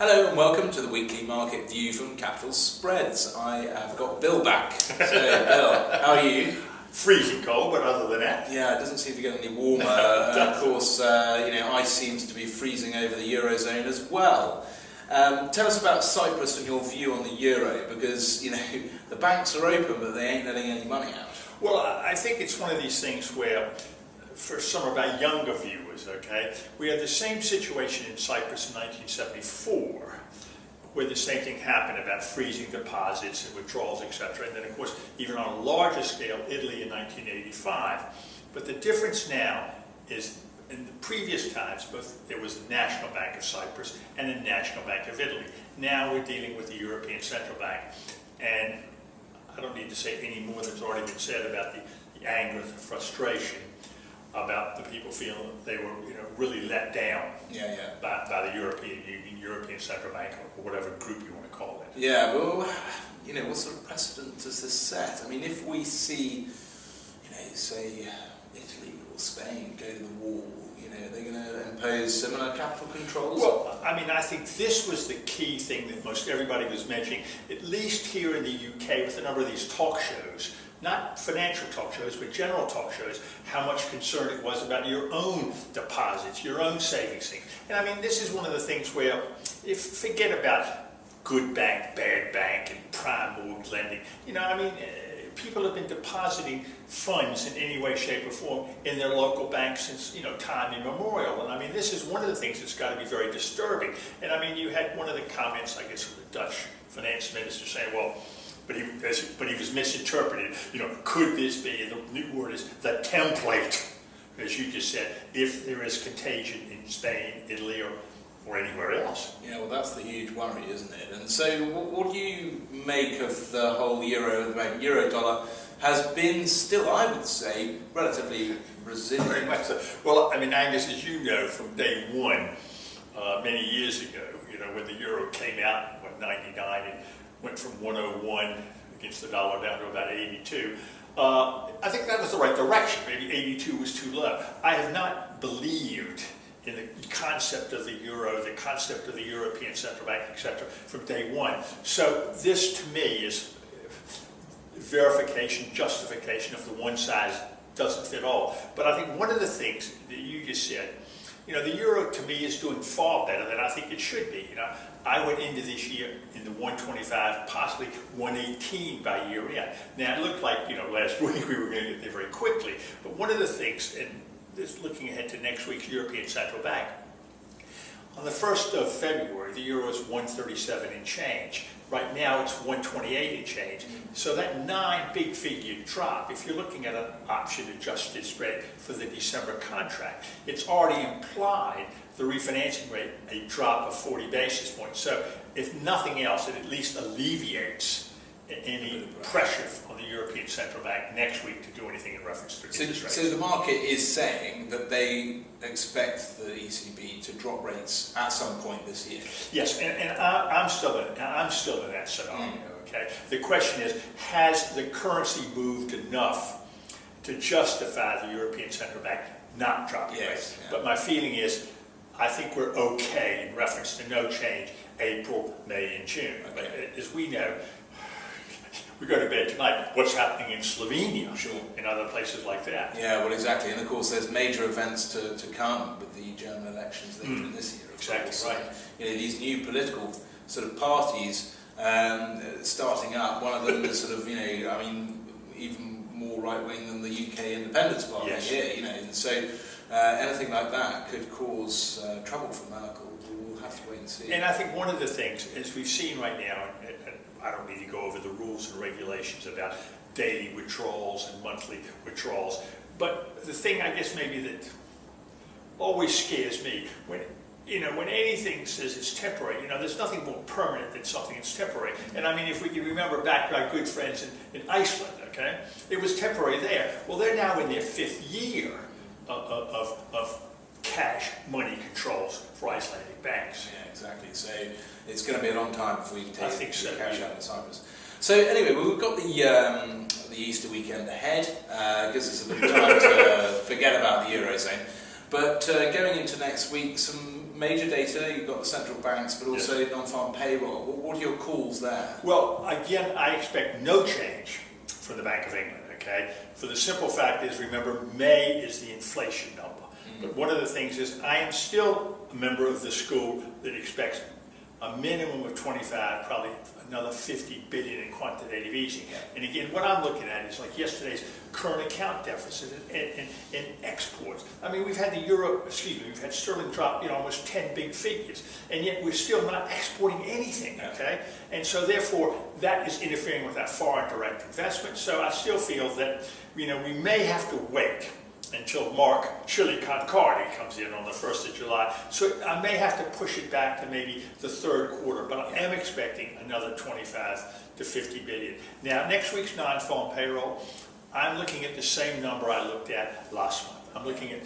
Hello and welcome to the weekly market view from Capital Spreads. I have got Bill back. So Bill, how are you? Freezing cold, but other than that. Yeah, it doesn't seem to get any warmer. Of course, ice seems to be freezing over the Eurozone as well. Tell us about Cyprus and your view on the Euro, because the banks are open but they ain't letting any money out. Well, I think it's one of these things where, for some of our younger viewers, we had the same situation in Cyprus in 1974, where the same thing happened about freezing deposits and withdrawals, etc. And then, of course, even on a larger scale, Italy in 1985. But the difference now is, in the previous times, both there was the National Bank of Cyprus and the National Bank of Italy. Now we're dealing with the European Central Bank. And I don't need to say any more than's already been said about the anger, the frustration about the people feeling that they were really let down by the European Union, European Central Bank, or whatever group you want to call it. Yeah, well, what sort of precedent does this set? I mean, if we see, say, Italy or Spain go to the wall, are they going to impose similar capital controls? Well, I mean, I think this was the key thing that most everybody was mentioning, at least here in the UK with a number of these talk shows, not financial talk shows, but general talk shows, how much concern it was about your own deposits, your own savings thing. And I mean, this is one of the things where, forget about good bank, bad bank, and prime mortgage lending. People have been depositing funds in any way, shape, or form in their local banks since, time immemorial. And I mean, this is one of the things that's got to be very disturbing. And I mean, you had one of the comments, I guess, from the Dutch finance minister saying, well, but he was misinterpreted. Could this be, and the new word is the template, as you just said, if there is contagion in Spain, Italy, or anywhere else. Yeah, well, that's the huge worry, isn't it? And so, what do you make of the whole euro? The euro dollar has been still, I would say, relatively resilient. Very much so. Well, I mean, Angus, as you know, from day one, many years ago, when the euro came out in 99 and went from 101 against the dollar down to about 82. I think that was the right direction. Maybe 82 was too low. I have not believed in the concept of the euro, the concept of the European Central Bank, etc., from day one. So this, to me, is verification, justification of the one size doesn't fit all. But I think one of the things that you just said, the euro to me is doing far better than I think it should be. I went into this year in the 125, possibly 118 by year end. Now it looked like, last week we were going to get there very quickly. But one of the things, and this looking ahead to next week's European Central Bank, on the 1st of February, the euro is 137 and change. Right now it's 128 and change. So that 9 big figure drop, if you're looking at an option adjusted spread for the December contract, it's already implied the refinancing rate a drop of 40 basis points. So if nothing else, it at least alleviates any pressure on the European Central Bank next week to do anything in reference to interest rates. So the market is saying that they expect the ECB to drop rates at some point this year. Yes, and I'm still in that scenario. Okay. The question is, has the currency moved enough to justify the European Central Bank not dropping rates? Yeah. But my feeling is, I think we're okay in reference to no change April, May, and June. Okay. But as we know, we go to bed tonight, what's happening in Slovenia, in other places like that. Yeah, well, exactly. And of course, there's major events to come with the German elections later in this year. Exactly right. These new political sort of parties starting up. One of them is sort of, even more right-wing than the UK Independence Party here. And so anything like that could cause trouble for Merkel. We'll have to wait and see. And I think one of the things, as we've seen right now, I don't need to go over the rules and regulations about daily withdrawals and monthly withdrawals, but the thing I guess maybe that always scares me, when anything says it's temporary, there's nothing more permanent than something that's temporary. And I mean, if we can remember back to our good friends in Iceland, it was temporary there. Well, they're now in their 5th year of cash money controls for Icelandic banks. Yeah, exactly. So it's going to be a long time before we can take the cash out of Cyprus. So anyway, we've got the Easter weekend ahead. Gives us a bit of time to forget about the Eurozone. But going into next week, some major data. You've got the central banks, but also non-farm payroll. What are your calls there? Well, again, I expect no change from the Bank of England. Okay, for the simple fact is, remember, May is the inflation number. But one of the things is, I am still a member of the school that expects a minimum of 25, probably another 50 billion in quantitative easing. And again, what I'm looking at is like yesterday's current account deficit and exports. I mean, we've had the euro, we've had sterling drop, almost 10 big figures, and yet we're still not exporting anything, okay? And so therefore, that is interfering with our foreign direct investment. So I still feel that, we may have to wait until Mark Chili-Concardi comes in on the 1st of July. So I may have to push it back to maybe the third quarter, but I am expecting another 25 to 50 billion. Now, next week's non-farm payroll, I'm looking at the same number I looked at last month. I'm looking at,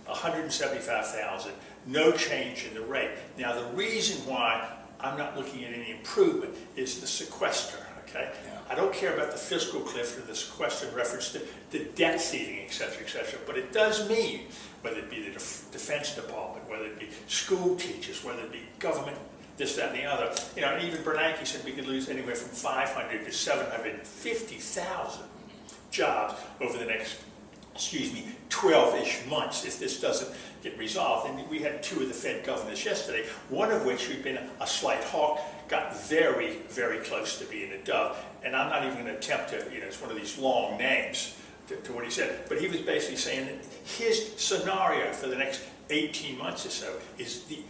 175,000, no change in the rate. Now, the reason why I'm not looking at any improvement is the sequester, okay? I don't care about the fiscal cliff or the sequester in reference to the debt ceiling, et cetera, but it does mean, whether it be the Defense Department, whether it be school teachers, whether it be government, this, that, and the other, and even Bernanke said we could lose anywhere from 500 to 750,000 jobs over the next, 12-ish months if this doesn't get resolved. And we had two of the Fed governors yesterday, one of which, who'd been a slight hawk, got very, very close to being a dove. And I'm not even going to attempt to, it's one of these long names to what he said. But he was basically saying that his scenario for the next 18 months or so is the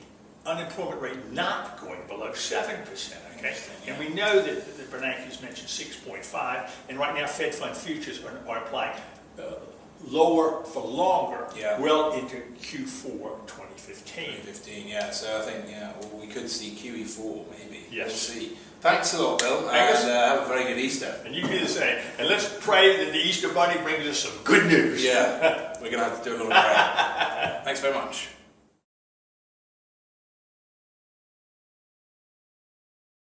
unemployment rate not going below 7%, okay? And we know that Bernanke's mentioned 6.5, and right now Fed fund futures are implying lower for longer, well into Q4 2015. 2015, so I think, we could see QE4 maybe. Yes. We'll see. Thanks a lot, Bill, Angus, and have a very good Easter. And you do the same. And let's pray that the Easter Bunny brings us some good news. Yeah, we're going to have to do a little prayer. Thanks very much.